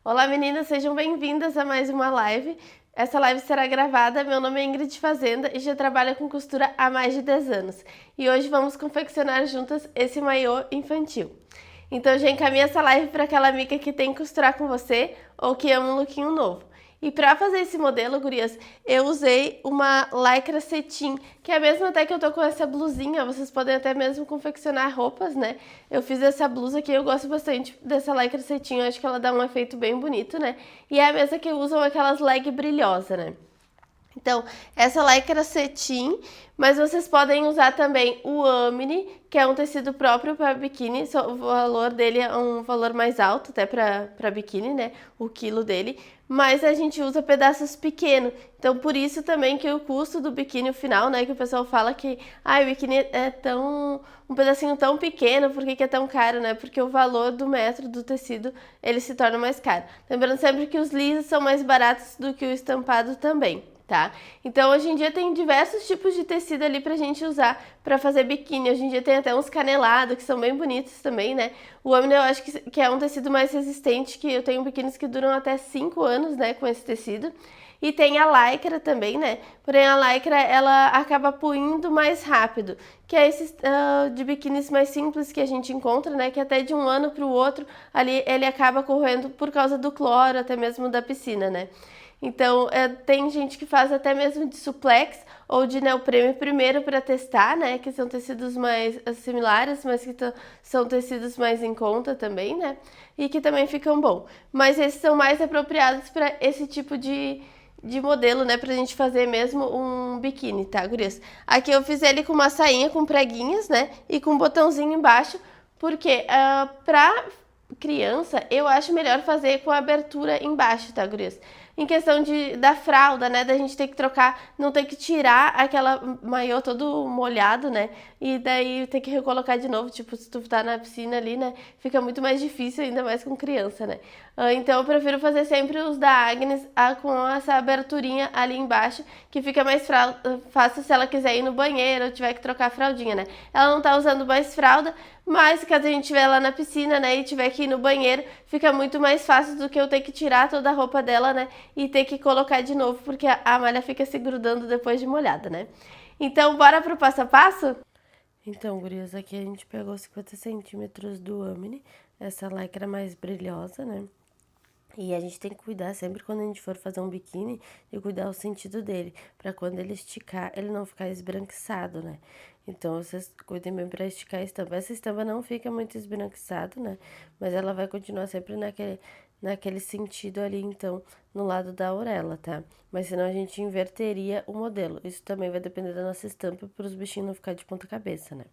Olá meninas, sejam bem-vindas a mais uma live. Essa live será gravada, meu nome é Ingrid Fazenda e já trabalho com costura há mais de 10 anos. E hoje vamos confeccionar juntas esse maiô infantil. Então já encaminha essa live para aquela amiga que tem que costurar com você ou que ama um lookinho novo. E para fazer esse modelo, gurias, eu usei uma lycra cetim, que é a mesma até que eu tô com essa blusinha. Vocês podem até mesmo confeccionar roupas, né? Eu fiz essa blusa aqui, eu gosto bastante dessa lycra cetim, eu acho que ela dá um efeito bem bonito, né? E é a mesma que usam aquelas leg brilhosas, né? Então, essa lycra cetim, mas vocês podem usar também o amine, que é um tecido próprio para biquíni, o valor dele é um valor mais alto até para biquíni, né? O quilo dele, mas a gente usa pedaços pequenos. Então, por isso também que o custo do biquíni, o final, né, que o pessoal fala que o biquíni é tão um pedacinho tão pequeno, por que é tão caro, né? Porque o valor do metro do tecido, ele se torna mais caro. Lembrando sempre que os lisos são mais baratos do que o estampado também. Tá? Então, hoje em dia tem diversos tipos de tecido ali pra gente usar pra fazer biquíni. Hoje em dia tem até uns canelados que são bem bonitos também, né? O amine eu acho que é um tecido mais resistente, que eu tenho biquínis que duram até 5 anos, né, com esse tecido. E tem a lycra também, né? Porém, a lycra, ela acaba puindo mais rápido, que é esses de biquínis mais simples que a gente encontra, né? Que até de um ano pro outro, ali ele acaba correndo por causa do cloro, até mesmo da piscina, né? Então, tem gente que faz até mesmo de suplex ou de neoprene primeiro para testar, né? Que são tecidos mais similares, mas que são tecidos mais em conta também, né? E que também ficam bom. Mas esses são mais apropriados para esse tipo de modelo, né? Pra gente fazer mesmo um biquíni, tá, gurias? Aqui eu fiz ele com uma sainha com preguinhas, né? E com um botãozinho embaixo, porque pra criança, eu acho melhor fazer com a abertura embaixo, tá, gurias? Em questão da fralda, né, da gente ter que trocar, não ter que tirar aquela maiô todo molhado, né, e daí ter que recolocar de novo, tipo, se tu tá na piscina ali, né, fica muito mais difícil, ainda mais com criança, né. Então eu prefiro fazer sempre os da Agnes com essa aberturinha ali embaixo, que fica mais fácil se ela quiser ir no banheiro ou tiver que trocar a fraldinha, né. Ela não tá usando mais fralda, mas caso a gente estiver lá na piscina, né, e tiver que ir no banheiro, fica muito mais fácil do que eu ter que tirar toda a roupa dela, né, e ter que colocar de novo, porque a malha fica se grudando depois de molhada, né. Então, bora pro passo a passo? Então, gurias, aqui a gente pegou 50 centímetros do amine, essa lycra mais brilhosa, né. E a gente tem que cuidar sempre quando a gente for fazer um biquíni, de cuidar o sentido dele, para quando ele esticar, ele não ficar esbranquiçado, né? Então, vocês cuidem bem para esticar a estampa. Essa estampa não fica muito esbranquiçada, né? Mas ela vai continuar sempre naquele sentido ali, então, no lado da orelha, tá? Mas senão a gente inverteria o modelo. Isso também vai depender da nossa estampa para os bichinhos não ficar de ponta cabeça, né?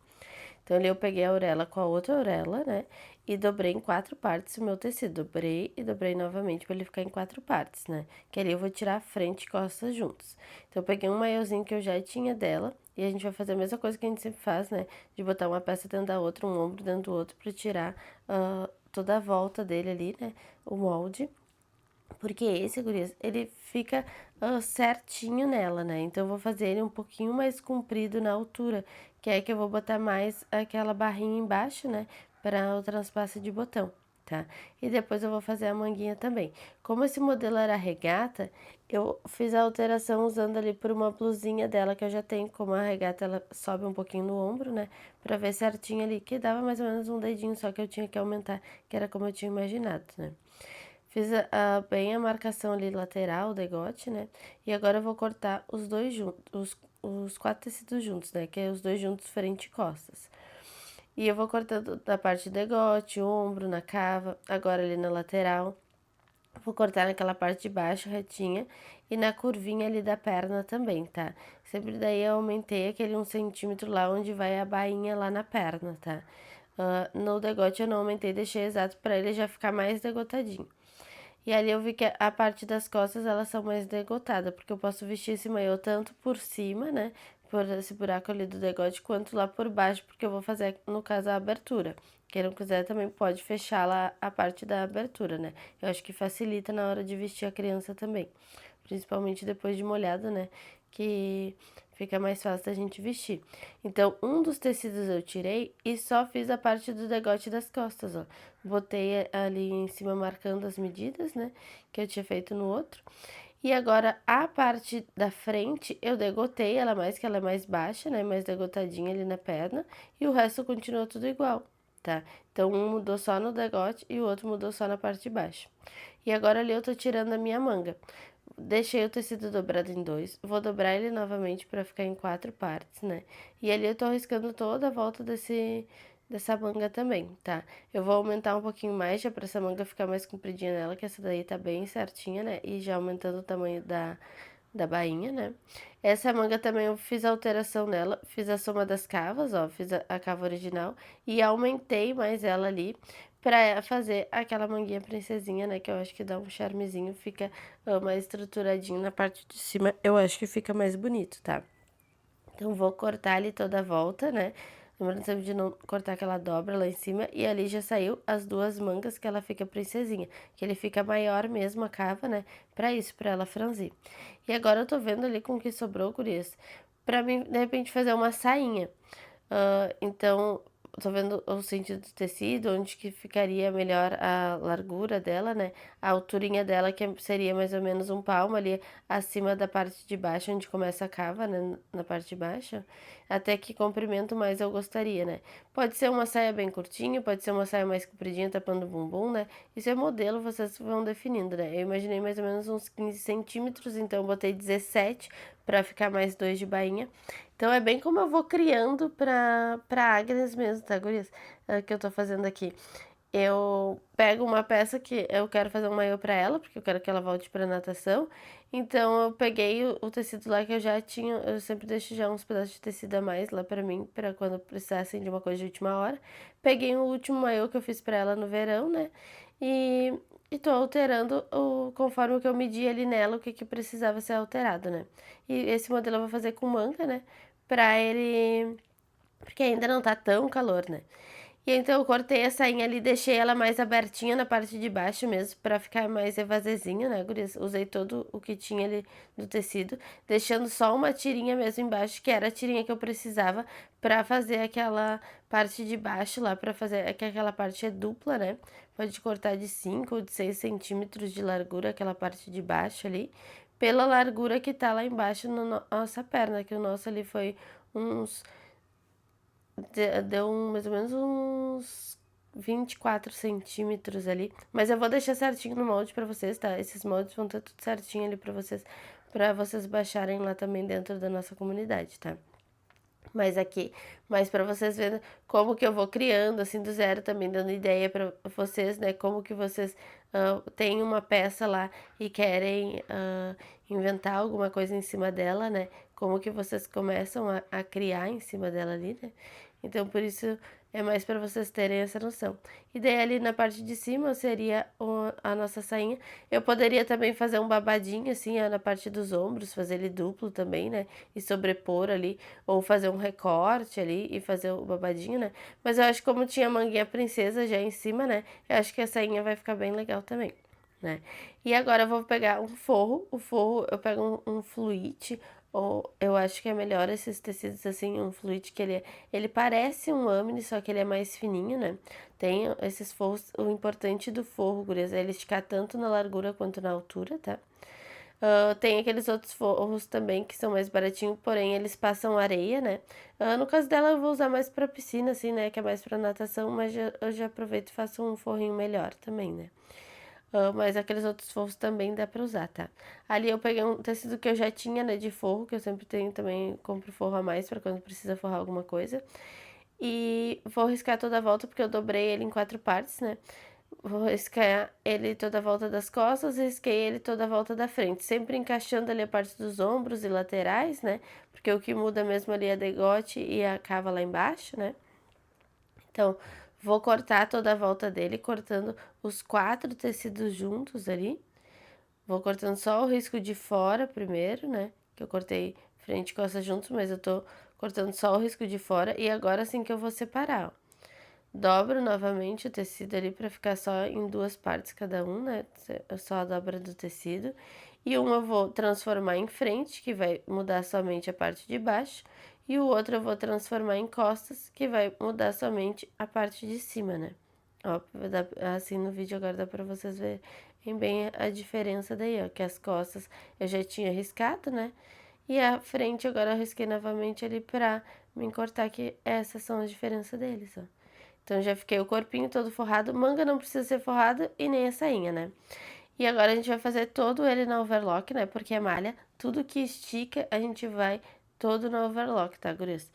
Então, ali eu peguei a orelha com a outra orelha, né? E dobrei em 4 partes o meu tecido. Dobrei e dobrei novamente para ele ficar em 4 partes, né? Que ali eu vou tirar frente e costas juntos. Então, eu peguei um maiôzinho que eu já tinha dela. E a gente vai fazer a mesma coisa que a gente sempre faz, né? De botar uma peça dentro da outra, um ombro dentro do outro, para tirar toda a volta dele ali, né? O molde. Porque esse, gurias, ele fica certinho nela, né? Então, eu vou fazer ele um pouquinho mais comprido na altura, que é que eu vou botar mais aquela barrinha embaixo, né? Para o transpasse de botão, tá? E depois eu vou fazer a manguinha também. Como esse modelo era regata, eu fiz a alteração usando ali por uma blusinha dela que eu já tenho. Como a regata, ela sobe um pouquinho no ombro, né? Pra ver certinho ali, que dava mais ou menos um dedinho, só que eu tinha que aumentar, que era como eu tinha imaginado, né? Fiz bem a marcação ali lateral, o degote, né? E agora eu vou cortar os dois juntos, os 4 tecidos juntos, né? Que é os dois juntos frente e costas. E eu vou cortando da parte do degote, ombro, na cava, agora ali na lateral. Vou cortar naquela parte de baixo, retinha, e na curvinha ali da perna também, tá? Sempre daí eu aumentei aquele 1 centímetro lá onde vai a bainha lá na perna, tá? No degote eu não aumentei, deixei exato pra ele já ficar mais degotadinho. E ali eu vi que a parte das costas, elas são mais degotadas, porque eu posso vestir esse maiô tanto por cima, né, por esse buraco ali do degote, quanto lá por baixo, porque eu vou fazer, no caso, a abertura. Quem não quiser também pode fechar lá a parte da abertura, né. Eu acho que facilita na hora de vestir a criança também, principalmente depois de molhado, né, que Fica mais fácil da gente vestir. Então, um dos tecidos eu tirei e só fiz a parte do degote das costas, ó. Botei ali em cima marcando as medidas, né, que eu tinha feito no outro. E agora a parte da frente eu degotei ela mais, que ela é mais baixa, né, mais degotadinha ali na perna, e o resto continuou tudo igual, tá? Então um mudou só no degote e o outro mudou só na parte de baixo. E agora ali eu tô tirando a minha manga. Deixei o tecido dobrado em dois, vou dobrar ele novamente para ficar em 4 partes, né? E ali eu tô riscando toda a volta dessa manga também, tá? Eu vou aumentar um pouquinho mais já para essa manga ficar mais compridinha nela, que essa daí tá bem certinha, né? E já aumentando o tamanho da bainha, né? Essa manga também eu fiz a alteração nela, fiz a soma das cavas, ó, fiz a cava original e aumentei mais ela ali pra fazer aquela manguinha princesinha, né, que eu acho que dá um charmezinho, fica mais estruturadinho na parte de cima, eu acho que fica mais bonito, tá? Então, vou cortar ali toda a volta, né? Lembrando sempre de não cortar aquela dobra lá em cima. E ali já saiu as duas mangas que ela fica princesinha. Que ele fica maior mesmo a cava, né? Pra isso, pra ela franzir. E agora eu tô vendo ali com o que sobrou, gurias. Pra mim, de repente, fazer uma sainha. Então, tô vendo o sentido do tecido, onde que ficaria melhor a largura dela, né? A alturinha dela, que seria mais ou menos um palmo ali acima da parte de baixo, onde começa a cava, né? Na parte de baixo. Até que comprimento mais eu gostaria, né? Pode ser uma saia bem curtinha, pode ser uma saia mais compridinha, tapando o bumbum, né? Isso é modelo, vocês vão definindo, né? Eu imaginei mais ou menos uns 15 centímetros, então eu botei 17 para ficar mais 2 de bainha. Então é bem como eu vou criando pra Agnes mesmo, tá, gurias? Que eu tô fazendo aqui. Eu pego uma peça que eu quero fazer um maiô pra ela, porque eu quero que ela volte pra natação. Então eu peguei o tecido lá que eu já tinha, eu sempre deixo já uns pedaços de tecido a mais lá pra mim, pra quando precisassem de uma coisa de última hora. Peguei o último maiô que eu fiz pra ela no verão, né? E, e tô alterando conforme o que eu medi ali nela, o que que precisava ser alterado, né? E esse modelo eu vou fazer com manga, né? Pra ele. Porque ainda não tá tão calor, né? E então eu cortei a sainha ali, deixei ela mais abertinha na parte de baixo mesmo, pra ficar mais evazezinho, né, gurias? Usei todo o que tinha ali do tecido, deixando só uma tirinha mesmo embaixo, que era a tirinha que eu precisava pra fazer aquela parte de baixo lá, pra fazer, é que aquela parte é dupla, né? Pode cortar de 5 ou de 6 centímetros de largura, aquela parte de baixo ali, pela largura que tá lá embaixo na nossa perna, que o nosso ali foi uns deu mais ou menos uns 24 centímetros ali. Mas eu vou deixar certinho no molde pra vocês, tá? Esses moldes vão ter tudo certinho ali pra vocês baixarem lá também dentro da nossa comunidade, tá? Mas aqui, mas para vocês verem como que eu vou criando, assim, do zero, também dando ideia para vocês, né? Como que vocês têm uma peça lá e querem inventar alguma coisa em cima dela, né? Como que vocês começam a criar em cima dela ali, né? Então, por isso, é mais para vocês terem essa noção. E daí, ali na parte de cima, seria a nossa sainha. Eu poderia também fazer um babadinho, assim, na parte dos ombros, fazer ele duplo também, né? E sobrepor ali, ou fazer um recorte ali e fazer o babadinho, né? Mas eu acho que como tinha manguinha princesa já em cima, né? Eu acho que a sainha vai ficar bem legal também, né? E agora eu vou pegar um forro. O forro eu pego um fluid, ou eu acho que é melhor esses tecidos assim, um fluid que ele parece um lamine, só que ele é mais fininho, né? Tem esses forros, o importante do forro, gurias, é ele esticar tanto na largura quanto na altura, tá? Tem aqueles outros forros também que são mais baratinhos, porém eles passam areia, né? No caso dela eu vou usar mais pra piscina, assim, né? Que é mais pra natação, mas eu já aproveito e faço um forrinho melhor também, né? Mas aqueles outros forros também dá pra usar, tá? Ali eu peguei um tecido que eu já tinha, né, de forro, que eu sempre tenho também, compro forro a mais pra quando precisa forrar alguma coisa. E vou riscar toda a volta, porque eu dobrei ele em 4 partes, né? Vou riscar ele toda a volta das costas e risquei ele toda a volta da frente, sempre encaixando ali a parte dos ombros e laterais, né? Porque o que muda mesmo ali é degote e a cava lá embaixo, né? Então, vou cortar toda a volta dele, cortando os 4 tecidos juntos ali. Vou cortando só o risco de fora primeiro, né? Que eu cortei frente e costa juntos, mas eu tô cortando só o risco de fora. E agora sim que eu vou separar, ó. dobro novamente o tecido ali para ficar só em 2 partes cada um, né, só a dobra do tecido. E um eu vou transformar em frente, que vai mudar somente a parte de baixo, e o outro eu vou transformar em costas, que vai mudar somente a parte de cima, né. Ó, assim no vídeo agora dá para vocês verem bem a diferença daí, ó, que as costas eu já tinha riscado, né, e a frente agora eu risquei novamente ali pra me cortar, que essas são as diferenças deles, ó. Então já fiquei o corpinho todo forrado, manga não precisa ser forrado e nem a sainha, né. E agora a gente vai fazer todo ele na overlock, né, porque é malha, tudo que estica a gente vai todo no overlock, tá, gurias?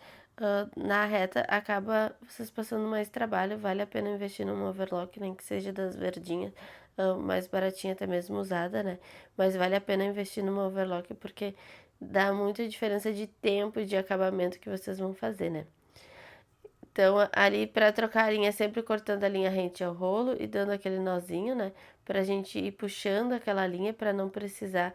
Na reta acaba vocês passando mais trabalho, vale a pena investir numa overlock, nem que seja das verdinhas, mais baratinha, até mesmo usada, né, mas vale a pena investir numa overlock porque dá muita diferença de tempo e de acabamento que vocês vão fazer, né. Então, ali para trocar a linha, sempre cortando a linha rente ao rolo e dando aquele nozinho, né, pra gente ir puxando aquela linha para não precisar,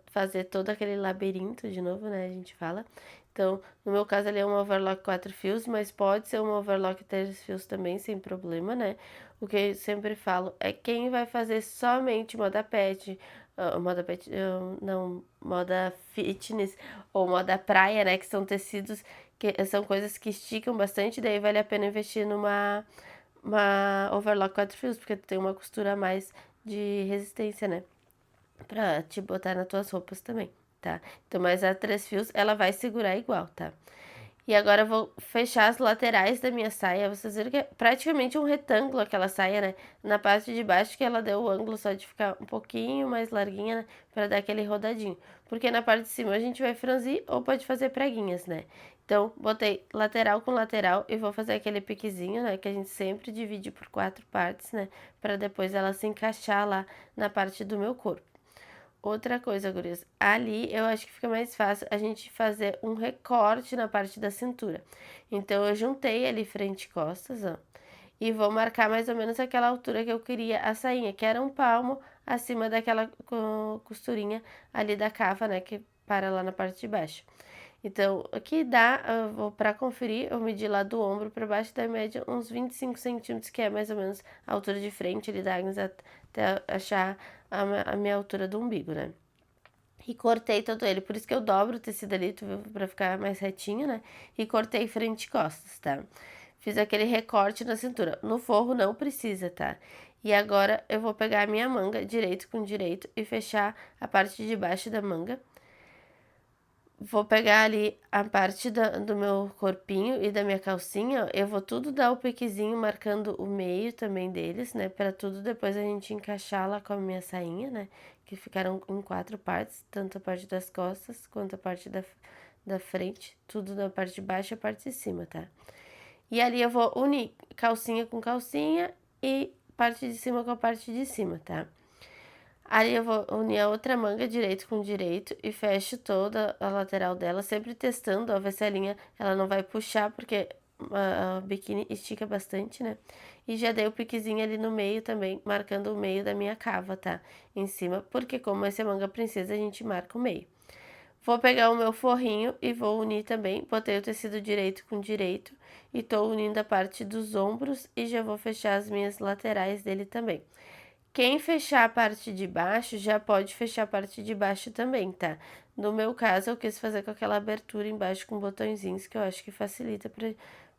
fazer todo aquele labirinto de novo, né, a gente fala. Então, no meu caso ali é uma overlock 4 fios, mas pode ser uma overlock 3 fios também, sem problema, né. O que eu sempre falo é quem vai fazer somente moda pet, não, moda fitness ou moda praia, né, que são tecidos que são coisas que esticam bastante, daí vale a pena investir uma overlock 4 fios, porque tu tem uma costura a mais de resistência, né, pra te botar nas tuas roupas também, tá. Então, mas a 3 fios, ela vai segurar igual, tá. E agora eu vou fechar as laterais da minha saia, vocês viram que é praticamente um retângulo aquela saia, né, na parte de baixo que ela deu o ângulo só de ficar um pouquinho mais larguinha, né, pra dar aquele rodadinho, porque na parte de cima a gente vai franzir ou pode fazer preguinhas, né. Então, botei lateral com lateral e vou fazer aquele piquezinho, né, que a gente sempre divide por 4 partes, né, pra depois ela se encaixar lá na parte do meu corpo. Outra coisa, gurias, ali eu acho que fica mais fácil a gente fazer um recorte na parte da cintura. Então, eu juntei ali frente e costas, ó, e vou marcar mais ou menos aquela altura que eu queria a sainha, que era um palmo acima daquela costurinha ali da cava, né, que para lá na parte de baixo. Então, aqui dá, eu vou para conferir, eu medi lá do ombro para baixo, da média uns 25 centímetros, que é mais ou menos a altura de frente ali da Agnes, até achar a minha altura do umbigo, né. E cortei todo ele, por isso que eu dobro o tecido ali, tu viu, pra ficar mais retinho, né, e cortei frente e costas, tá. Fiz aquele recorte na cintura, no forro não precisa, tá. E agora eu vou pegar a minha manga direito com direito e fechar a parte de baixo da manga. Vou pegar ali a parte do meu corpinho e da minha calcinha, ó, eu vou tudo dar o piquezinho marcando o meio também deles, né, para tudo depois a gente encaixar lá com a minha sainha, né, que ficaram em 4 partes, tanto a parte das costas quanto a parte da frente, tudo da parte de baixo e a parte de cima, tá. E ali eu vou unir calcinha com calcinha e parte de cima com a parte de cima, tá. Aí eu vou unir a outra manga direito com direito e fecho toda a lateral dela, sempre testando, ó, ver se a linha ela não vai puxar, porque a biquíni estica bastante, né. E já dei o piquezinho ali no meio também, marcando o meio da minha cava, tá, em cima, porque como essa é manga princesa, a gente marca o meio. Vou pegar o meu forrinho e vou unir também, botei o tecido direito com direito e tô unindo a parte dos ombros e já vou fechar as minhas laterais dele também. Quem fechar a parte de baixo, já pode fechar a parte de baixo também, tá. No meu caso, eu quis fazer com aquela abertura embaixo com botõezinhos, que eu acho que facilita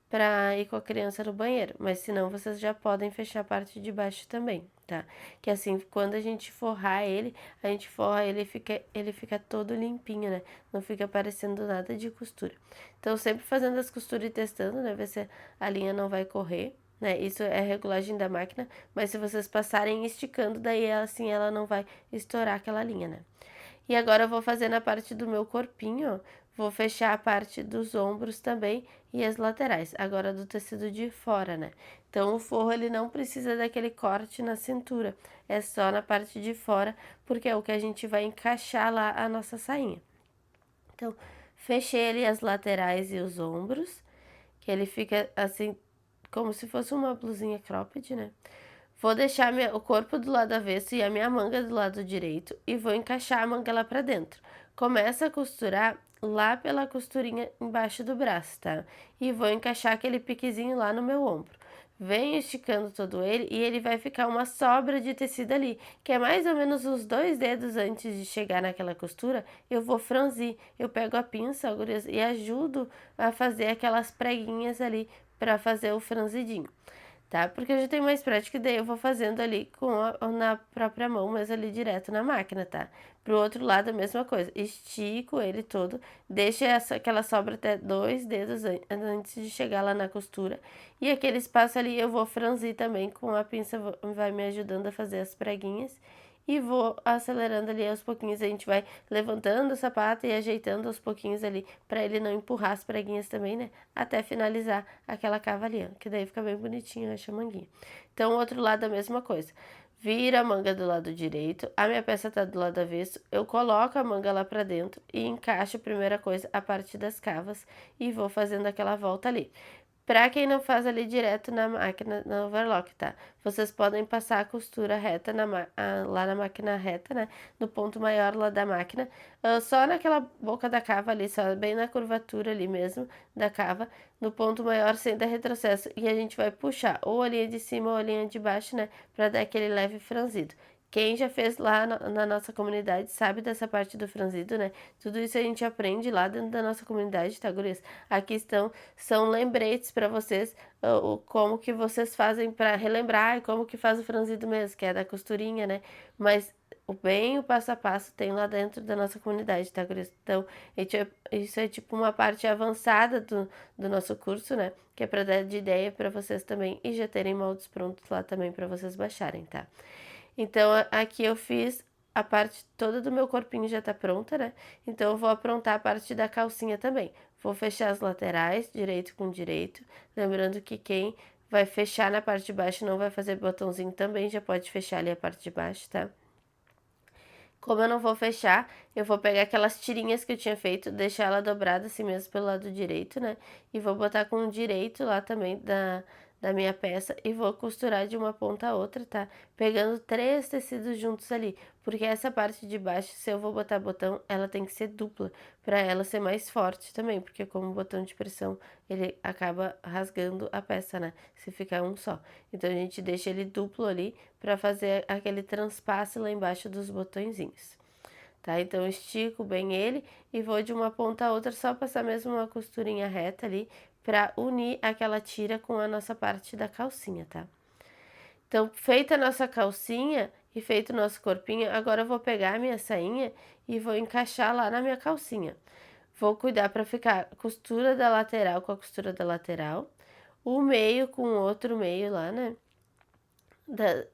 pra ir com a criança no banheiro, mas se não, vocês já podem fechar a parte de baixo também, tá. Que assim, quando a gente forrar ele, a gente forra ele fica todo limpinho, né, não fica aparecendo nada de costura. Então, sempre fazendo as costuras e testando, né, ver se a linha não vai correr, né, isso é a regulagem da máquina, mas se vocês passarem esticando, daí ela, assim, ela não vai estourar aquela linha, né. E agora eu vou fazer na parte do meu corpinho, ó, vou fechar a parte dos ombros também e as laterais, agora do tecido de fora, né. Então o forro ele não precisa daquele corte na cintura, é só na parte de fora, porque é o que a gente vai encaixar lá a nossa sainha. Então, fechei ali as laterais e os ombros, que ele fica assim como se fosse uma blusinha cropped, né. Vou deixar o corpo do lado avesso e a minha manga do lado direito e vou encaixar a manga lá pra dentro. Começa a costurar lá pela costurinha embaixo do braço, tá. E vou encaixar aquele piquezinho lá no meu ombro. venho esticando todo ele e ele vai ficar uma sobra de tecido ali, que é mais ou menos uns 2 dedos antes de chegar naquela costura, eu vou franzir. Eu pego a pinça, gurias, e ajudo a fazer aquelas preguinhas ali para fazer o franzidinho, tá? Porque eu já tenho mais prática e daí eu vou fazendo ali na própria mão, mas ali direto na máquina, tá? Pro outro lado a mesma coisa, estico ele todo, deixo aquela sobra até 2 dedos antes de chegar lá na costura. E aquele espaço ali eu vou franzir também com a pinça, vai me ajudando a fazer as preguinhas. E vou acelerando ali aos pouquinhos, a gente vai levantando o sapato e ajeitando aos pouquinhos ali, para ele não empurrar as preguinhas também, né? Até finalizar aquela cava ali, ó, que daí fica bem bonitinho essa manguinha. Então, o outro lado a mesma coisa. Vira a manga do lado direito, a minha peça tá do lado avesso, eu coloco a manga lá pra dentro e encaixo a primeira coisa a parte das cavas e vou fazendo aquela volta ali. Pra quem não faz ali direto na máquina, na overlock, tá? Vocês podem passar a costura reta lá na máquina reta, né? No ponto maior lá da máquina, só naquela boca da cava ali, só bem na curvatura ali mesmo da cava, no ponto maior sem dar retrocesso. E a gente vai puxar ou a linha de cima ou a linha de baixo, né? Pra dar aquele leve franzido. Quem já fez lá na nossa comunidade sabe dessa parte do franzido, né? Tudo isso a gente aprende lá dentro da nossa comunidade, tá, gurias? Aqui são lembretes para vocês, como que vocês fazem para relembrar e como que faz o franzido mesmo, que é da costurinha, né? Mas o passo a passo tem lá dentro da nossa comunidade, tá, gurias? Então, isso é tipo uma parte avançada do nosso curso, né? Que é para dar de ideia para vocês também e já terem moldes prontos lá também para vocês baixarem, tá? Então, aqui eu fiz a parte toda do meu corpinho já tá pronta, né? Então, eu vou aprontar a parte da calcinha também. Vou fechar as laterais, direito com direito. Lembrando que quem vai fechar na parte de baixo não vai fazer botãozinho também, já pode fechar ali a parte de baixo, tá? Como eu não vou fechar, eu vou pegar aquelas tirinhas que eu tinha feito, deixar ela dobrada assim mesmo pelo lado direito, né? E vou botar com o direito lá também da minha peça e vou costurar de uma ponta a outra, tá? Pegando 3 tecidos juntos ali, porque essa parte de baixo, se eu vou botar botão, ela tem que ser dupla, para ela ser mais forte também, porque como botão de pressão, ele acaba rasgando a peça, né? Se ficar um só. Então a gente deixa ele duplo ali para fazer aquele transpasse lá embaixo dos botõezinhos. Tá? Então, eu estico bem ele e vou de uma ponta a outra, só passar mesmo uma costurinha reta ali para unir aquela tira com a nossa parte da calcinha, tá? Então, feita a nossa calcinha e feito o nosso corpinho, agora eu vou pegar a minha sainha e vou encaixar lá na minha calcinha. Vou cuidar para ficar costura da lateral com a costura da lateral, o meio com o outro meio lá, né?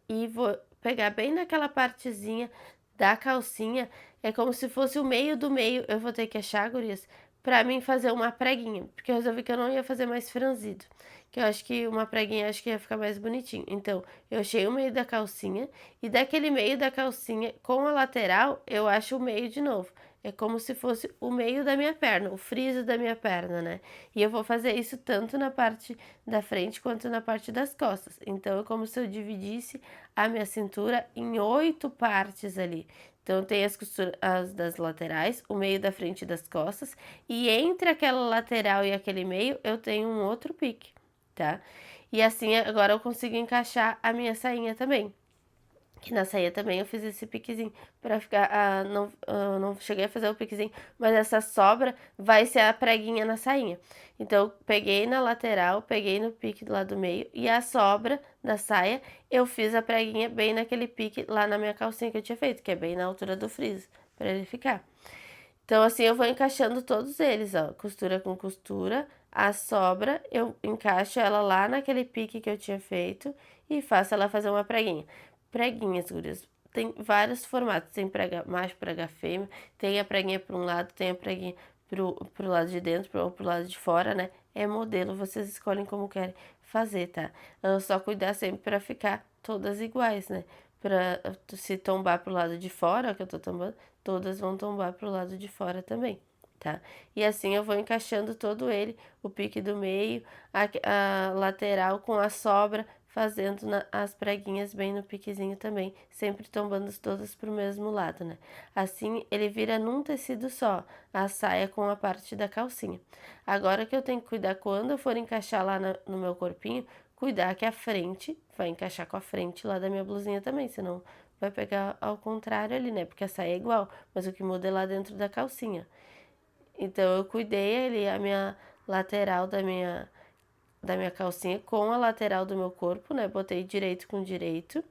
E vou pegar bem naquela partezinha da calcinha, é como se fosse o meio do meio, eu vou ter que achar, gurias, pra mim fazer uma preguinha, porque eu resolvi que eu não ia fazer mais franzido, que eu acho que uma preguinha acho que ia ficar mais bonitinho. Então, eu achei o meio da calcinha, e daquele meio da calcinha com a lateral, eu acho o meio de novo. É como se fosse o meio da minha perna, o friso da minha perna, né? E eu vou fazer isso tanto na parte da frente quanto na parte das costas. Então, é como se eu dividisse a minha cintura em 8 partes ali. Então, tem as costuras das laterais, o meio da frente e das costas, e entre aquela lateral e aquele meio, eu tenho um outro pique, tá? E assim, agora eu consigo encaixar a minha sainha também. Que na saia também eu fiz esse piquezinho pra ficar, não cheguei a fazer o piquezinho, mas essa sobra vai ser a preguinha na sainha. Então, eu peguei na lateral, peguei no pique do lado do meio e a sobra da saia, eu fiz a preguinha bem naquele pique lá na minha calcinha que eu tinha feito, que é bem na altura do friso, pra ele ficar. Então, assim, eu vou encaixando todos eles, ó, costura com costura, a sobra, eu encaixo ela lá naquele pique que eu tinha feito e faço ela fazer uma preguinha. Preguinhas, gurias, tem vários formatos, tem prega macho, prega fêmea, tem a preguinha para um lado, tem a preguinha pro lado de dentro ou pro lado de fora, né? É modelo, vocês escolhem como querem fazer, tá? Só cuidar sempre para ficar todas iguais, né? Pra se tombar pro lado de fora, que eu tô tombando, todas vão tombar pro lado de fora também, tá? E assim eu vou encaixando todo ele, o pique do meio, a lateral com a sobra, fazendo as preguinhas bem no piquezinho também, sempre tombando todas pro mesmo lado, né? Assim ele vira num tecido só, a saia com a parte da calcinha. Agora que eu tenho que cuidar quando eu for encaixar lá no meu corpinho, cuidar que a frente vai encaixar com a frente lá da minha blusinha também, senão vai pegar ao contrário ali, né? Porque a saia é igual, mas o que muda é lá dentro da calcinha. Então eu cuidei ali a minha lateral da minha calcinha com a lateral do meu corpo, né? Botei direito com direito.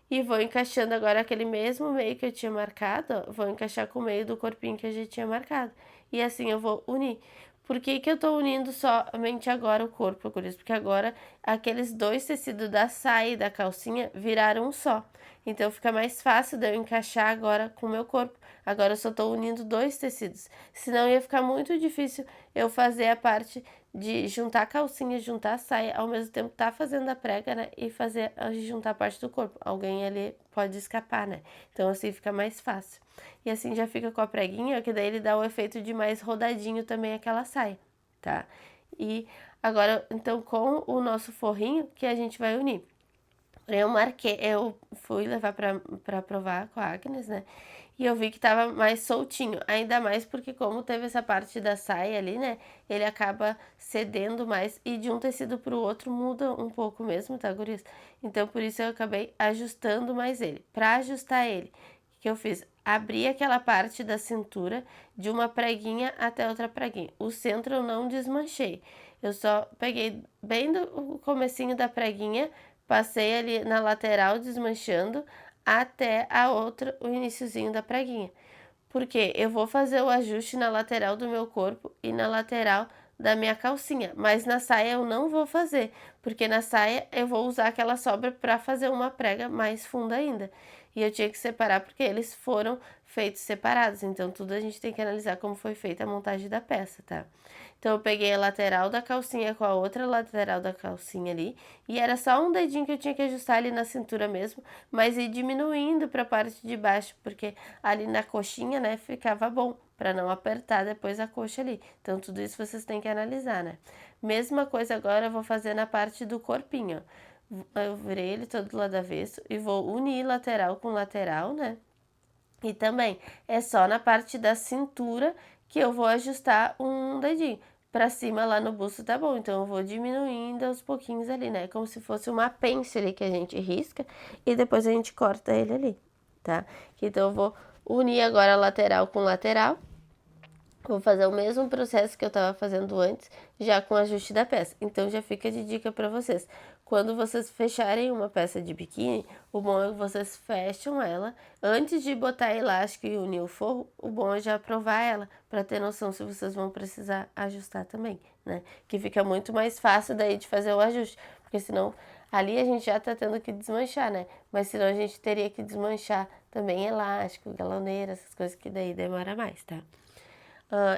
E vou encaixando agora aquele mesmo meio que eu tinha marcado, ó, vou encaixar com o meio do corpinho que eu já tinha marcado. E assim eu vou unir. Por que que eu tô unindo somente agora o corpo, por isso? Porque agora aqueles dois tecidos da saia e da calcinha viraram um só. Então fica mais fácil de eu encaixar agora com o meu corpo. Agora eu só tô unindo dois tecidos. Senão ia ficar muito difícil eu fazer a parte de juntar a calcinha, juntar a saia, ao mesmo tempo tá fazendo a prega, né? E fazer juntar a parte do corpo. Alguém ali pode escapar, né? Então assim fica mais fácil. E assim já fica com a preguinha, que daí ele dá o efeito de mais rodadinho também aquela saia, tá? E agora, então, com o nosso forrinho que a gente vai unir. Eu fui levar pra provar com a Agnes, né? E eu vi que tava mais soltinho, ainda mais porque como teve essa parte da saia ali, né? Ele acaba cedendo mais e de um tecido pro outro muda um pouco mesmo, tá, gurias? Então por isso eu acabei ajustando mais ele. Pra ajustar ele, o que eu fiz? Abri aquela parte da cintura de uma preguinha até outra preguinha. O centro eu não desmanchei. Eu só peguei bem do comecinho da preguinha, passei ali na lateral desmanchando até a outra, o iniciozinho da preguinha. Porque eu vou fazer o ajuste na lateral do meu corpo e na lateral da minha calcinha, mas na saia eu não vou fazer, porque na saia eu vou usar aquela sobra para fazer uma prega mais funda ainda. E eu tinha que separar porque eles foram feitos separados, então tudo a gente tem que analisar como foi feita a montagem da peça, tá? Então eu peguei a lateral da calcinha com a outra lateral da calcinha ali, e era só um dedinho que eu tinha que ajustar ali na cintura mesmo, mas ir diminuindo para a parte de baixo, porque ali na coxinha, né, ficava bom, para não apertar depois a coxa ali. Então tudo isso vocês têm que analisar, né? Mesma coisa agora eu vou fazer na parte do corpinho, ó. Eu virei ele todo do lado avesso e vou unir lateral com lateral, né? E também é só na parte da cintura que eu vou ajustar um dedinho. Pra cima lá no busto tá bom, então eu vou diminuindo aos pouquinhos ali, né? Como se fosse uma pence ali que a gente risca e depois a gente corta ele ali, tá? Então eu vou unir agora lateral com lateral. Vou fazer o mesmo processo que eu estava fazendo antes, já com o ajuste da peça. Então já fica de dica para vocês. Quando vocês fecharem uma peça de biquíni, o bom é que vocês fecham ela. Antes de botar elástico e unir o forro, o bom é já provar ela, para ter noção se vocês vão precisar ajustar também, né? Que fica muito mais fácil daí de fazer o ajuste, porque senão ali a gente já tá tendo que desmanchar, né? Mas senão a gente teria que desmanchar também elástico, galoneira, essas coisas que daí demora mais, tá?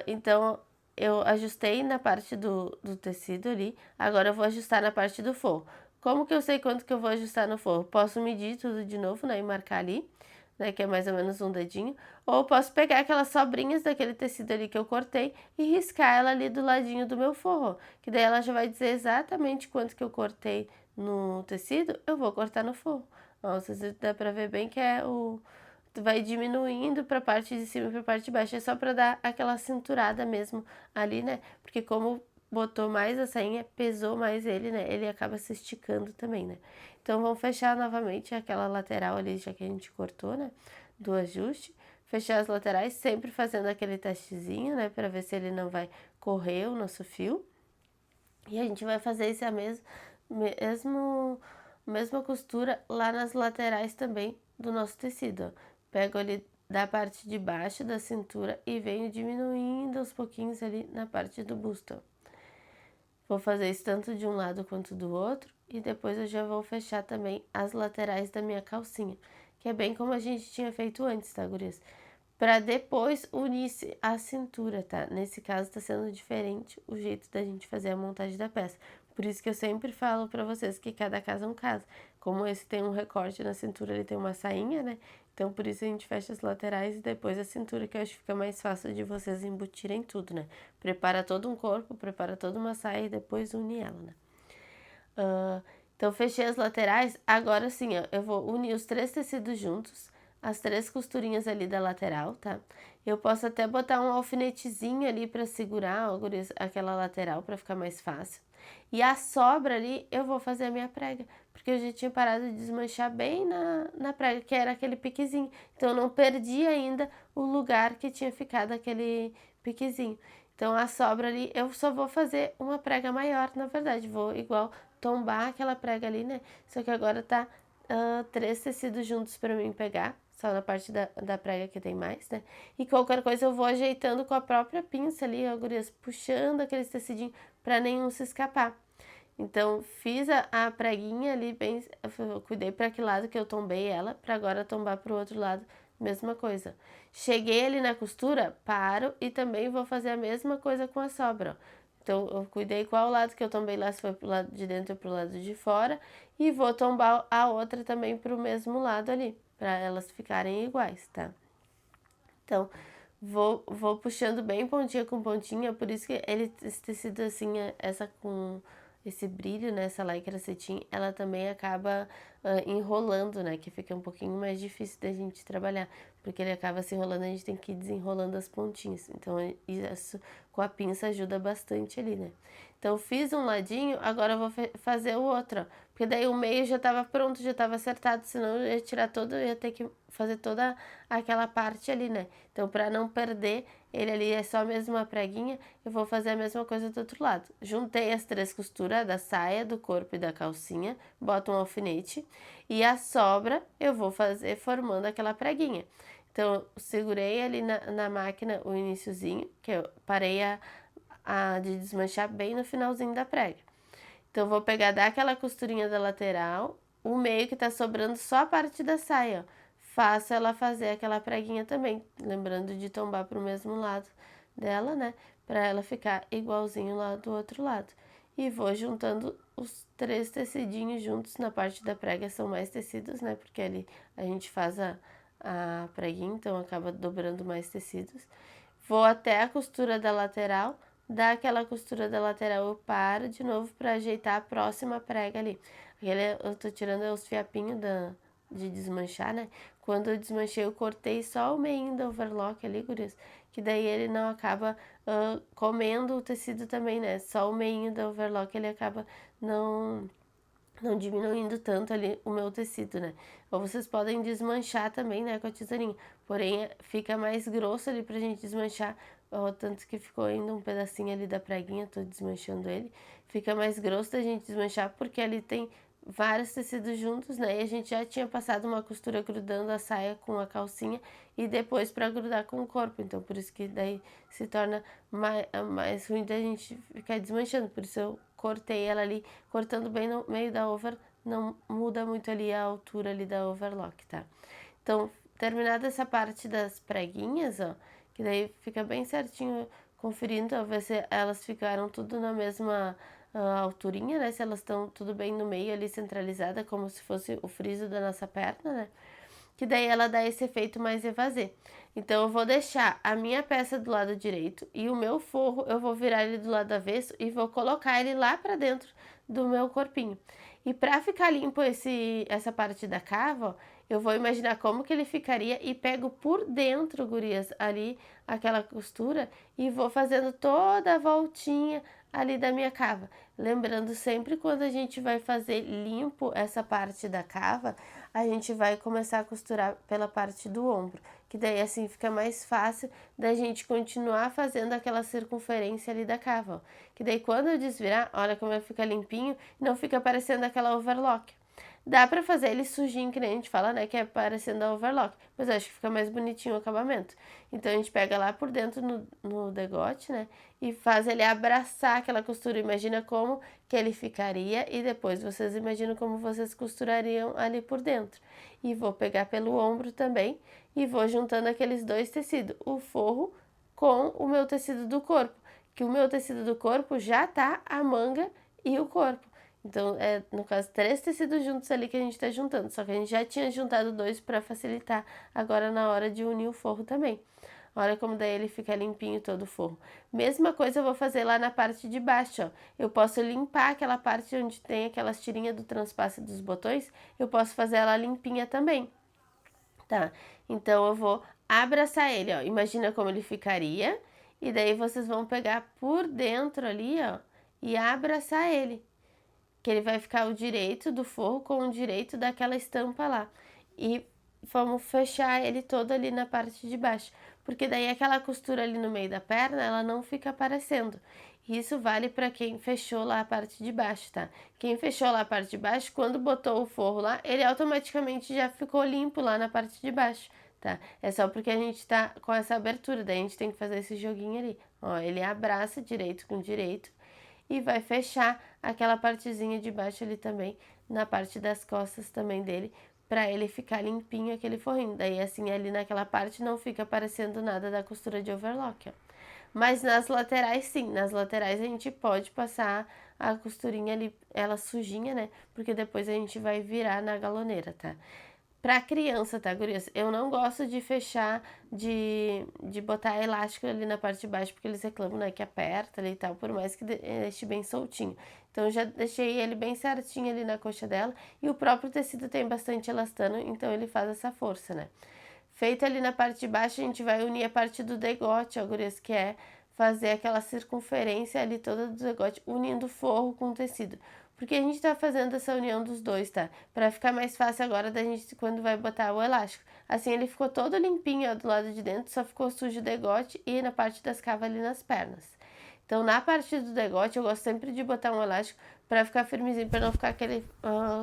Então, eu ajustei na parte do tecido ali, agora eu vou ajustar na parte do forro. Como que eu sei quanto que eu vou ajustar no forro? Posso medir tudo de novo, né, e marcar ali, né, que é mais ou menos um dedinho, ou posso pegar aquelas sobrinhas daquele tecido ali que eu cortei e riscar ela ali do ladinho do meu forro, que daí ela já vai dizer exatamente quanto que eu cortei no tecido, eu vou cortar no forro. Ó, vocês dá pra ver bem que é o vai diminuindo para a parte de cima e para a parte de baixo. É só para dar aquela cinturada mesmo ali, né? Porque como botou mais a sainha, pesou mais ele, né? Ele acaba se esticando também, né? Então vamos fechar novamente aquela lateral ali, já que a gente cortou, né? Do ajuste. Fechar as laterais, sempre fazendo aquele testezinho, né? Para ver se ele não vai correr o nosso fio. E a gente vai fazer essa mesma costura lá nas laterais também do nosso tecido, ó. Pego ali da parte de baixo da cintura e venho diminuindo aos pouquinhos ali na parte do busto, ó. Vou fazer isso tanto de um lado quanto do outro e depois eu já vou fechar também as laterais da minha calcinha, que é bem como a gente tinha feito antes, tá, gurias? Pra depois unir a cintura, tá? Nesse caso tá sendo diferente o jeito da gente fazer a montagem da peça. Por isso que eu sempre falo pra vocês que cada caso é um caso. Como esse tem um recorte na cintura, ele tem uma sainha, né? Então por isso a gente fecha as laterais e depois a cintura, que eu acho que fica mais fácil de vocês embutirem tudo, né? Prepara todo um corpo, prepara toda uma saia e depois une ela, né? Então fechei as laterais, agora sim, ó, eu vou unir os três tecidos juntos. as 3 costurinhas ali da lateral, tá? Eu posso até botar um alfinetezinho ali para segurar, ó, gurias, aquela lateral para ficar mais fácil. E a sobra ali eu vou fazer a minha prega, porque eu já tinha parado de desmanchar bem na prega, que era aquele piquezinho. Então eu não perdi ainda o lugar que tinha ficado aquele piquezinho. Então a sobra ali eu só vou fazer uma prega maior, na verdade, vou igual tombar aquela prega ali, né? Só que agora tá 3 tecidos juntos para mim pegar, só na parte da prega que tem mais, né? E qualquer coisa eu vou ajeitando com a própria pinça ali, ó, gurias, puxando aqueles tecidinhos para nenhum se escapar. Então, fiz a preguinha ali bem, eu cuidei para que lado que eu tombei ela, para agora tombar para o outro lado, mesma coisa. Cheguei ali na costura, paro e também vou fazer a mesma coisa com a sobra, ó. Então, eu cuidei qual lado que eu tombei lá, se foi pro lado de dentro ou pro lado de fora, e vou tombar a outra também pro mesmo lado ali, para elas ficarem iguais, tá? Então, vou puxando bem pontinha com pontinha, por isso que esse tecido assim, essa com esse brilho, né, essa lycra cetim, ela também acaba enrolando, né, que fica um pouquinho mais difícil da gente trabalhar, porque ele acaba se enrolando, a gente tem que ir desenrolando as pontinhas, então isso com a pinça ajuda bastante ali, né. Então fiz um ladinho, agora eu vou fazer o outro, ó, porque daí o meio já estava pronto, já estava acertado, senão eu ia tirar todo, eu ia ter que fazer toda aquela parte ali, né. Então para não perder, ele ali é só mesmo uma preguinha, eu vou fazer a mesma coisa do outro lado. Juntei as 3 costuras da saia, do corpo e da calcinha, boto um alfinete e a sobra eu vou fazer formando aquela preguinha. Então, eu segurei ali na máquina o iniciozinho, que eu parei de desmanchar bem no finalzinho da prega. Então, eu vou pegar, dar aquela costurinha da lateral, o meio que tá sobrando só a parte da saia, ó. Faço ela fazer aquela preguinha também, lembrando de tombar pro mesmo lado dela, né? Pra ela ficar igualzinho lá do outro lado. E vou juntando os 3 tecidinhos juntos, na parte da prega são mais tecidos, né? Porque ali a gente faz a preguinha, então acaba dobrando mais tecidos. Vou até a costura da lateral, dá aquela costura da lateral, eu paro de novo para ajeitar a próxima prega ali. Eu tô tirando os fiapinhos de desmanchar, né? Quando eu desmanchei, eu cortei só o meio da overlock ali, gurias, que daí ele não acaba comendo o tecido também, né? Só o meio da overlock ele acaba não diminuindo tanto ali o meu tecido, né? Ou vocês podem desmanchar também, né, com a tesourinha. Porém, fica mais grosso ali pra gente desmanchar, ó, tanto que ficou ainda um pedacinho ali da preguinha, tô desmanchando ele. Fica mais grosso da gente desmanchar porque ali tem vários tecidos juntos, né? E a gente já tinha passado uma costura grudando a saia com a calcinha e depois para grudar com o corpo. Então, por isso que daí se torna mais ruim da gente ficar desmanchando. Por isso eu cortei ela ali, cortando bem no meio da over, não muda muito ali a altura ali da overlock, tá? Então, terminada essa parte das preguinhas, ó, que daí fica bem certinho conferindo, ó, ver se elas ficaram tudo na mesma alturinha, né? Se elas estão tudo bem no meio ali, centralizada, como se fosse o friso da nossa perna, né? Que daí ela dá esse efeito mais evasê. Então, eu vou deixar a minha peça do lado direito e o meu forro, eu vou virar ele do lado avesso e vou colocar ele lá pra dentro do meu corpinho. E pra ficar limpo essa parte da cava, ó, eu vou imaginar como que ele ficaria e pego por dentro, gurias, ali aquela costura e vou fazendo toda a voltinha ali da minha cava. Lembrando sempre quando a gente vai fazer limpo essa parte da cava, a gente vai começar a costurar pela parte do ombro, que daí assim fica mais fácil da gente continuar fazendo aquela circunferência ali da cava, ó. Que daí quando eu desvirar, olha como ele fica limpinho e não fica parecendo aquela overlock. Dá pra fazer ele sujinho, que nem a gente fala, né, que é parecendo a overlock, mas eu acho que fica mais bonitinho o acabamento. Então a gente pega lá por dentro no degote, né, e faz ele abraçar aquela costura. Imagina como que ele ficaria e depois vocês imaginam como vocês costurariam ali por dentro. E vou pegar pelo ombro também e vou juntando aqueles 2 tecidos, o forro com o meu tecido do corpo, que o meu tecido do corpo já tá a manga e o corpo. Então, no caso, 3 tecidos juntos ali que a gente tá juntando, só que a gente já tinha juntado 2 para facilitar agora na hora de unir o forro também. Olha como daí ele fica limpinho todo o forro. Mesma coisa eu vou fazer lá na parte de baixo, ó. Eu posso limpar aquela parte onde tem aquelas tirinhas do transpasse dos botões, eu posso fazer ela limpinha também. Tá, então eu vou abraçar ele, ó, imagina como ele ficaria, e daí vocês vão pegar por dentro ali, ó, e abraçar ele, que ele vai ficar o direito do forro com o direito daquela estampa lá, e vamos fechar ele todo ali na parte de baixo, porque daí aquela costura ali no meio da perna, ela não fica aparecendo. Isso vale para quem fechou lá a parte de baixo, tá? Quem fechou lá a parte de baixo, quando botou o forro lá, ele automaticamente já ficou limpo lá na parte de baixo, tá? É só porque a gente tá com essa abertura, daí a gente tem que fazer esse joguinho ali. Ó, ele abraça direito com direito e vai fechar aquela partezinha de baixo ali também, na parte das costas também dele, para ele ficar limpinho aquele forrinho. Daí assim ali naquela parte não fica aparecendo nada da costura de overlock, ó. Mas nas laterais sim, nas laterais a gente pode passar a costurinha ali, ela sujinha, né? Porque depois a gente vai virar na galoneira, tá? Pra criança, tá, gurias? Eu não gosto de fechar, de botar elástico ali na parte de baixo, porque eles reclamam, né, que aperta ali e tal, por mais que deixe bem soltinho. Então, eu já deixei ele bem certinho ali na coxa dela, e o próprio tecido tem bastante elastano, então ele faz essa força, né? Feito ali na parte de baixo, a gente vai unir a parte do degote, ó, gurias, que é fazer aquela circunferência ali toda do degote, unindo o forro com o tecido. Porque a gente tá fazendo essa união dos dois, tá? Pra ficar mais fácil agora da gente quando vai botar o elástico. Assim ele ficou todo limpinho, ó, do lado de dentro, só ficou sujo o degote e na parte das cavas ali nas pernas. Então, na parte do degote, eu gosto sempre de botar um elástico pra ficar firmezinho, pra não ficar aquele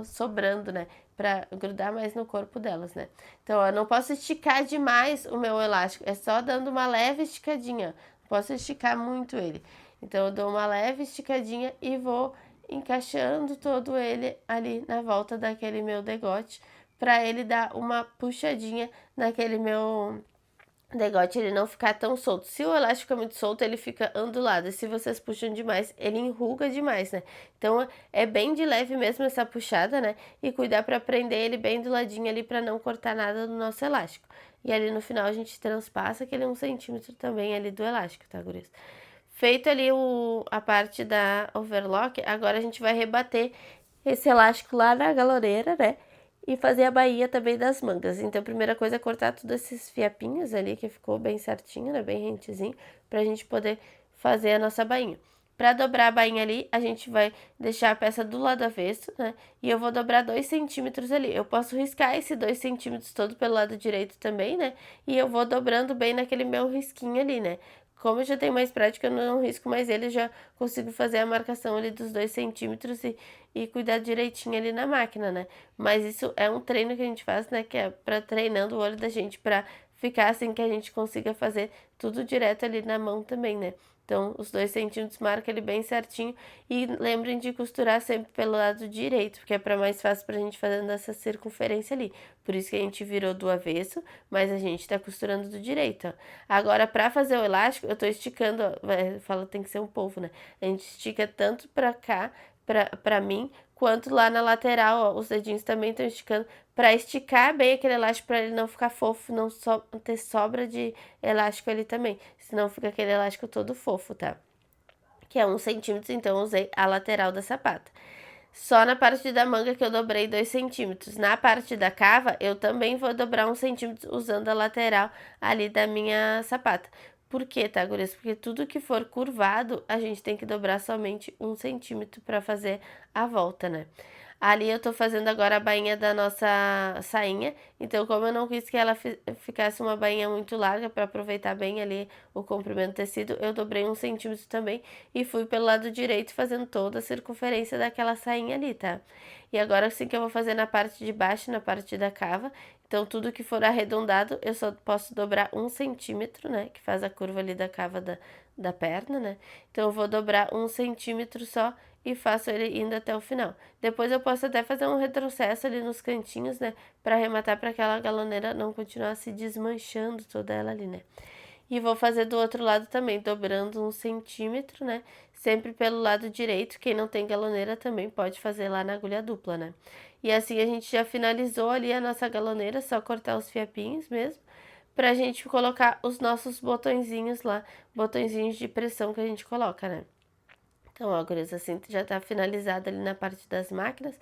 sobrando, né? Pra grudar mais no corpo delas, né? Então, ó, eu não posso esticar demais o meu elástico, é só dando uma leve esticadinha. Não posso esticar muito ele. Então, eu dou uma leve esticadinha e vou encaixando todo ele ali na volta daquele meu degote, para ele dar uma puxadinha naquele meu degote, ele não ficar tão solto. Se o elástico é muito solto, ele fica ondulado. E se vocês puxam demais, ele enruga demais, né? Então é bem de leve mesmo essa puxada, né? E cuidar para prender ele bem do ladinho ali para não cortar nada do nosso elástico. E ali no final a gente transpassa aquele 1 centímetro também ali do elástico, tá, gurias? Feito ali a parte da overlock, agora a gente vai rebater esse elástico lá na galoneira, né? E fazer a bainha também das mangas. Então, a primeira coisa é cortar todos esses fiapinhos ali, que ficou bem certinho, né? Bem rentezinho, pra gente poder fazer a nossa bainha. Pra dobrar a bainha ali, a gente vai deixar a peça do lado avesso, né? E eu vou dobrar 2 centímetros ali. Eu posso riscar esse 2 centímetros todo pelo lado direito também, né? E eu vou dobrando bem naquele meu risquinho ali, né? Como eu já tenho mais prática, eu não risco mais ele, já consigo fazer a marcação ali dos 2 centímetros e cuidar direitinho ali na máquina, né? Mas isso é um treino que a gente faz, né? Que é pra treinando o olho da gente, pra ficar assim que a gente consiga fazer tudo direto ali na mão também, né? Então, os 2 centímetros marca ele bem certinho e lembrem de costurar sempre pelo lado direito, porque é para mais fácil pra gente fazendo essa circunferência ali. Por isso que a gente virou do avesso, mas a gente tá costurando do direito, ó. Agora, pra fazer o elástico, eu tô esticando, ó, fala tem que ser um polvo, né? A gente estica tanto pra cá, pra mim, quanto lá na lateral, ó, os dedinhos também estão esticando para esticar bem aquele elástico para ele não ficar fofo, não ter sobra de elástico ali também, senão fica aquele elástico todo fofo, tá? Que é 1 centímetro, então eu usei a lateral da sapata. Só na parte da manga que eu dobrei 2 centímetros. Na parte da cava, eu também vou dobrar 1 centímetro usando a lateral ali da minha sapata. Por quê, tá, gurias? Porque tudo que for curvado, a gente tem que dobrar somente 1 centímetro para fazer a volta, né? Ali eu tô fazendo agora a bainha da nossa sainha, então como eu não quis que ela ficasse uma bainha muito larga para aproveitar bem ali o comprimento do tecido, eu dobrei 1 centímetro também e fui pelo lado direito fazendo toda a circunferência daquela sainha ali, tá? E agora assim que eu vou fazer na parte de baixo, na parte da cava, então tudo que for arredondado eu só posso dobrar 1 centímetro, né? Que faz a curva ali da cava da perna, né? Então eu vou dobrar 1 centímetro só e faço ele indo até o final. Depois eu posso até fazer um retrocesso ali nos cantinhos, né? Pra arrematar para aquela galoneira não continuar se desmanchando toda ela ali, né? E vou fazer do outro lado também, dobrando 1 centímetro, né? Sempre pelo lado direito. Quem não tem galoneira também pode fazer lá na agulha dupla, né? E assim a gente já finalizou ali a nossa galoneira, só cortar os fiapinhos mesmo, pra gente colocar os nossos botõezinhos lá, botõezinhos de pressão que a gente coloca, né? Então, ó, gurias, assim já tá finalizado ali na parte das máquinas.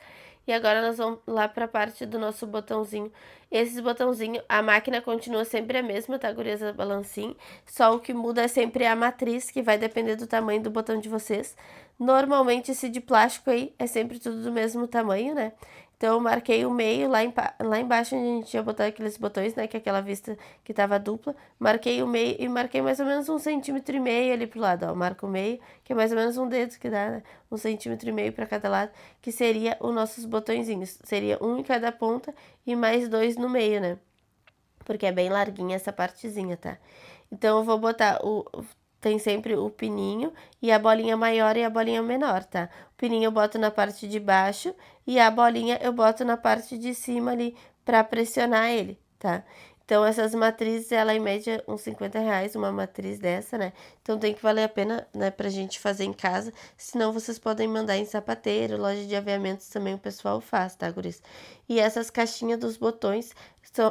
E agora nós vamos lá pra parte do nosso botãozinho. Esses botãozinhos, a máquina continua sempre a mesma, tá, gurias, a balancinho. Só o que muda é sempre a matriz, que vai depender do tamanho do botão de vocês. Normalmente esse de plástico aí é sempre tudo do mesmo tamanho, né? Então eu marquei o meio lá embaixo onde a gente ia botar aqueles botões, né? Que é aquela vista que tava dupla. Marquei o meio e marquei mais ou menos 1,5 cm ali pro lado, ó. Marco o meio, que é mais ou menos um dedo que dá, né? 1,5 cm para cada lado, que seria os nossos botõezinhos. Seria um em cada ponta e mais 2 no meio, né? Porque é bem larguinha essa partezinha, tá? Então eu vou botar tem sempre o pininho e a bolinha maior e a bolinha menor, tá? O pininho eu boto na parte de baixo e a bolinha eu boto na parte de cima ali pra pressionar ele, tá? Então, essas matrizes, ela em média uns R$50, uma matriz dessa, né? Então, tem que valer a pena, né, pra gente fazer em casa. Senão, vocês podem mandar em sapateiro, loja de aviamentos também o pessoal faz, tá, guris? E essas caixinhas dos botões,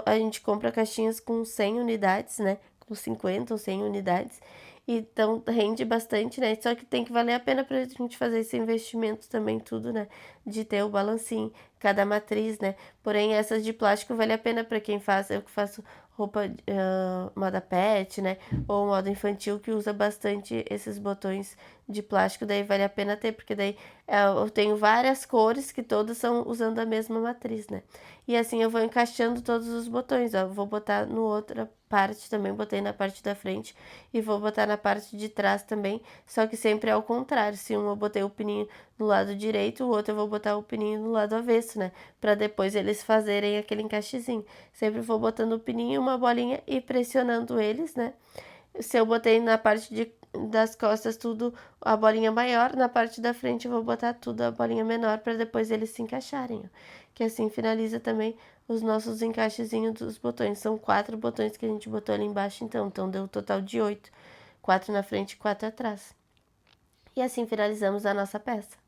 a gente compra caixinhas com 100 unidades, né? Com 50 ou 100 unidades. Então, rende bastante, né? Só que tem que valer a pena pra gente fazer esse investimento também, tudo, né? De ter o balancinho, cada matriz, né? Porém, essas de plástico vale a pena pra quem faz. Eu que faço roupa moda pet, né? Ou moda infantil, que usa bastante esses botões de plástico. Daí vale a pena ter, porque daí eu tenho várias cores que todas são usando a mesma matriz, né? E assim eu vou encaixando todos os botões, ó. Vou botar no outra parte também, botei na parte da frente e vou botar na parte de trás também, só que sempre ao contrário. Se um eu botei o pininho no lado direito, o outro eu vou botar o pininho no lado avesso, né? Pra depois eles fazerem aquele encaixezinho. Sempre vou botando o pininho, uma bolinha e pressionando eles, né? Se eu botei na parte das costas tudo a bolinha maior, na parte da frente eu vou botar tudo a bolinha menor para depois eles se encaixarem, ó. Que assim finaliza também os nossos encaixezinhos dos botões. São 4 botões que a gente botou ali embaixo, então deu um total de 8. 4 na frente e 4 atrás. E assim finalizamos a nossa peça.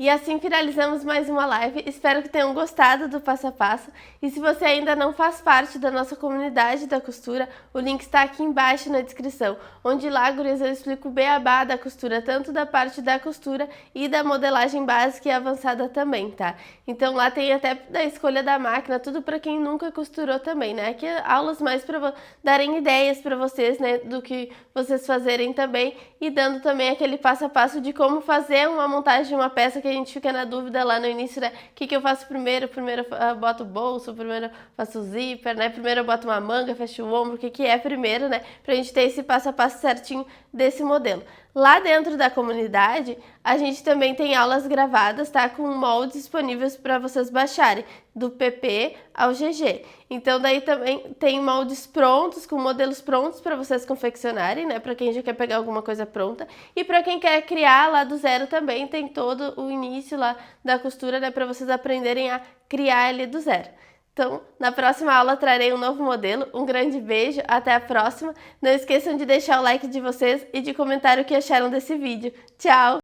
E assim finalizamos mais uma live. Espero que tenham gostado do passo a passo. E se você ainda não faz parte da nossa comunidade da costura, o link está aqui embaixo na descrição, onde lá, gurias, eu explico o beabá da costura, tanto da parte da costura e da modelagem básica e avançada também, tá? Então lá tem até da escolha da máquina, tudo para quem nunca costurou também, né? Aqui aulas mais para darem ideias para vocês, né, do que vocês fazerem também, e dando também aquele passo a passo de como fazer uma montagem de uma peça que a gente fica na dúvida lá no início, né? O que eu faço primeiro? Primeiro eu boto o bolso, primeiro eu faço o zíper, né? Primeiro eu boto uma manga, fecho o ombro, o que é primeiro, né? Pra gente ter esse passo a passo certinho desse modelo. Lá dentro da comunidade, a gente também tem aulas gravadas, tá? Com moldes disponíveis para vocês baixarem, do PP ao GG. Então, daí também tem moldes prontos, com modelos prontos para vocês confeccionarem, né? Para quem já quer pegar alguma coisa pronta. E para quem quer criar lá do zero também, tem todo o início lá da costura, né? Para vocês aprenderem a criar ele do zero. Então, na próxima aula trarei um novo modelo. Um grande beijo, até a próxima. Não esqueçam de deixar o like de vocês e de comentar o que acharam desse vídeo. Tchau!